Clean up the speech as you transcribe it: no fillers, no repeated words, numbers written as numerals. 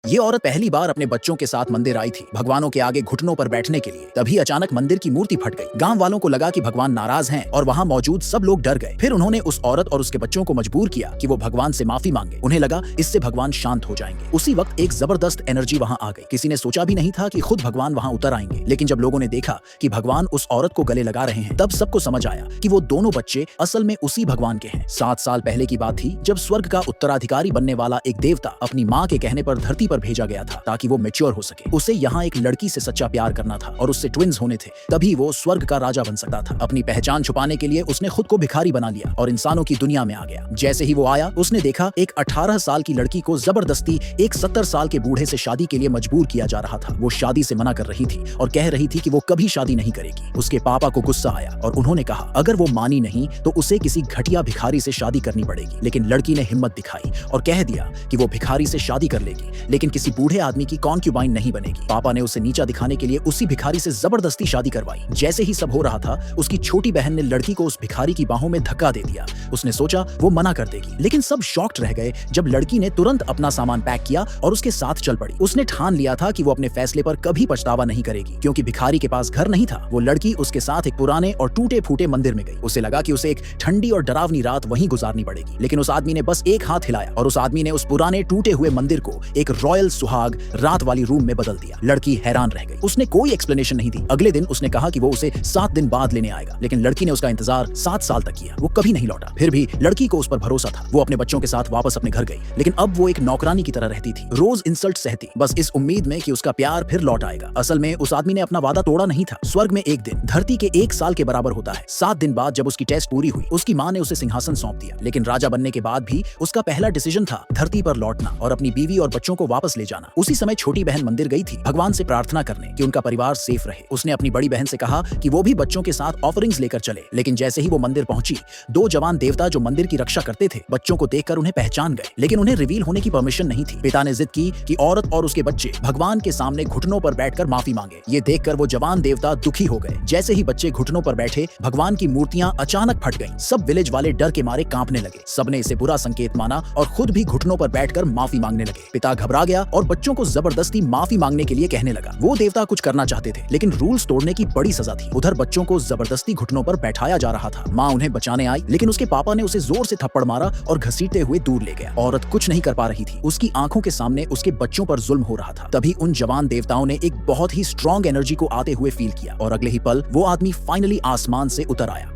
ये औरत पहली बार अपने बच्चों के साथ मंदिर आई थी, भगवानों के आगे घुटनों पर बैठने के लिए। तभी अचानक मंदिर की मूर्ति फट गई। गांव वालों को लगा कि भगवान नाराज हैं और वहां मौजूद सब लोग डर गए। फिर उन्होंने उस औरत और उसके बच्चों को मजबूर किया कि वो भगवान से माफी मांगे। उन्हें लगा इससे भगवान शांत हो जाएंगे। उसी वक्त एक जबरदस्त एनर्जी वहां आ गई। किसी ने सोचा भी नहीं था कि खुद भगवान वहां उतर आएंगे, लेकिन जब लोगों ने देखा कि भगवान उस औरत को गले लगा रहे हैं, तब सबको समझ आया कि वो दोनों बच्चे असल में उसी भगवान के हैं। 7 साल पहले की बात थी, जब स्वर्ग का उत्तराधिकारी बनने वाला एक देवता अपनी माँ के कहने पर धरती पर भेजा गया था ताकि वो मैच्योर हो सके। उसे यहाँ एक लड़की से सच्चा प्यार करना था और उससे ट्विंस होने थे, तभी वो स्वर्ग का राजा बन सकता था। अपनी पहचान छुपाने के लिए उसने खुद को भिखारी बना लिया और इंसानों की दुनिया में आ गया। जैसे ही वो आया, उसने देखा एक 18 साल की लड़की को जबरदस्ती एक 70 साल के बूढ़े से शादी के लिए मजबूर किया जा रहा था। वो शादी से मना कर रही थी और कह रही थी कि वो कभी शादी नहीं करेगी। उसके पापा को गुस्सा आया और उन्होंने कहा अगर वो मानी नहीं तो उसे किसी घटिया भिखारी से शादी करनी पड़ेगी। लेकिन लड़की ने हिम्मत दिखाई और कह दिया कि वो भिखारी से शादी कर लेगी, लेकिन किसी बूढ़े आदमी की कॉन्क्यूबाइन नहीं बनेगी। पापा ने उसे नीचा दिखाने के लिए उसी भिखारी से जबरदस्ती शादी करवाई। जैसे ही सब हो रहा था, उसकी छोटी बहन ने लड़की को उस भिखारी की बाहों में धक्का दे दिया। उसने सोचा वो मना कर देगी, लेकिन सब शॉक्ड रह गए जब लड़की ने तुरंत अपना सामान पैक किया और उसके साथ चल पड़ी। उसने ठान लिया था कि वो अपने फैसले पर कभी पछतावा नहीं करेगी, क्योंकि भिखारी के पास घर नहीं था। वो लड़की उसके साथ एक पुराने और टूटे फूटे मंदिर में गई। उसे लगा कि उसे एक ठंडी और डरावनी रात वहीं गुजारनी पड़ेगी, लेकिन उस आदमी ने बस एक हाथ हिलाया और उस आदमी ने उस पुराने टूटे हुए मंदिर को एक रॉयल सुहाग रात वाली रूम में बदल दिया। लड़की हैरान रह गई। उसने कोई एक्सप्लेनेशन नहीं दी। अगले दिन उसने कहा कि वो उसे 7 दिन बाद लेने आएगा, लेकिन लड़की ने उसका इंतजार 7 साल तक किया। वो कभी नहीं लौटा। फिर भी लड़की को उस पर भरोसा था। वो अपने बच्चों के साथ वापस अपने घर गई, लेकिन अब वो एक नौकरानी की तरह रहती थी। रोज इंसल्ट सहती, बस इस उम्मीद में कि उसका प्यार फिर लौट आएगा। असल में उस आदमी ने अपना वादा तोड़ा नहीं था। स्वर्ग में एक दिन धरती के 1 साल के बराबर होता है। 7 दिन बाद जब उसकी टेस्ट पूरी हुई, उसकी माँ ने उसे सिंहासन सौंप दिया। लेकिन राजा बनने के बाद भी उसका पहला डिसीजन था धरती पर लौटना और अपनी बीवी और बच्चों को वापस ले जाना। उसी समय छोटी बहन मंदिर गई थी भगवान से प्रार्थना करने कि उनका परिवार सेफ रहे। उसने अपनी बड़ी बहन से कहा कि वो भी बच्चों के साथ ऑफरिंग्स लेकर चले। लेकिन जैसे ही वो मंदिर पहुंची, 2 जवान देवता जो मंदिर की रक्षा करते थे बच्चों को देखकर उन्हें पहचान गए, लेकिन उन्हें रिवील होने की परमिशन नहीं थी। पिता ने जिद की कि औरत और उसके बच्चे भगवान के सामने घुटनों पर बैठकर माफी मांगे। ये देखकर वो जवान देवता दुखी हो गए। जैसे ही बच्चे घुटनों पर बैठे, भगवान की मूर्तियां अचानक फट गईं। सब विलेज वाले डर के मारे कांपने लगे। सबने इसे बुरा संकेत माना और खुद भी घुटनों पर बैठकर माफी मांगने लगे। पिता घबरा गया और बच्चों को जबरदस्ती माफी मांगने के लिए कहने लगा। वो देवता कुछ करना चाहते थे, लेकिन रूल्स तोड़ने की बड़ी सजा थी। उधर बच्चों को जबरदस्ती घुटनों पर बैठाया जा रहा था। माँ उन्हें बचाने आई, लेकिन उसके पापा ने उसे जोर से थप्पड़ मारा और घसीटते हुए दूर ले गया। औरत कुछ नहीं कर पा रही थी। उसकी आंखों के सामने उसके बच्चों पर जुल्म हो रहा था। तभी उन जवान देवताओं ने एक बहुत ही स्ट्रॉन्ग एनर्जी को आते हुए फील किया और अगले ही पल वो आदमी फाइनली आसमान से उतर आया।